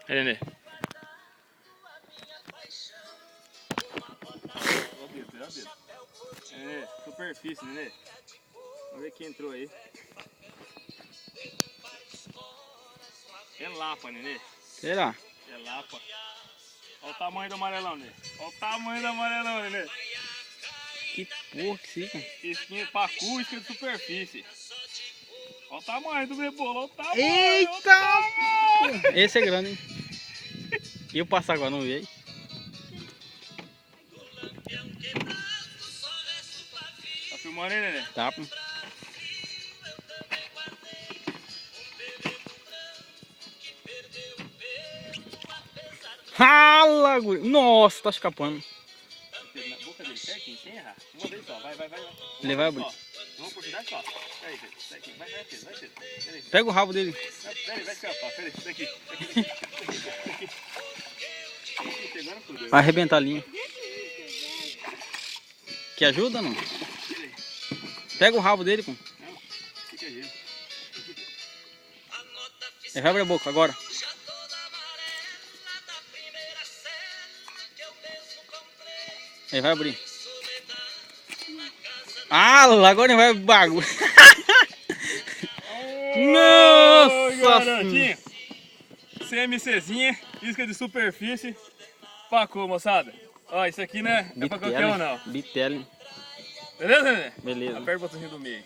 Aí, Nenê. Olha o dedo. Nenê, superfície, Nenê. Vamos ver quem entrou aí. É lapa, Nenê. Será? É lapa. Olha o tamanho do amarelão, Nenê. Olha o tamanho do amarelão, Nenê. Que porra que fica. Isquinha de pacu, isquinha de superfície. Olha o tamanho do rebolo, olha o tamanho. Eita! Olha o tamanho. Esse é grande, hein? E eu passo agora, não vi aí? Tá filmando aí, Nenê? Tá, pô. Rala, guri. Nossa, tá escapando. Na boca dele, certinho, sem errar. Uma vez só, vai. Ele vai abrir. Uma oportunidade só. Peraí, vai, filho. Peraí. Pega o rabo dele. Peraí, vai escapar. Peraí, daqui. Pegando tudo. Vai arrebentar a linha. Que ajuda, não? Pega o rabo dele, pô. Não, fica aí. Ele vai abrir a boca agora. Ele vai abrir. Ah, agora ele vai bagulho. Nossa! Garotinho! CMCzinha, isca de superfície. Pacu, moçada. Ó, isso aqui, né? É pra qualquer um, não. Bitele. Beleza, né? Beleza. Aperta o botãozinho do meio.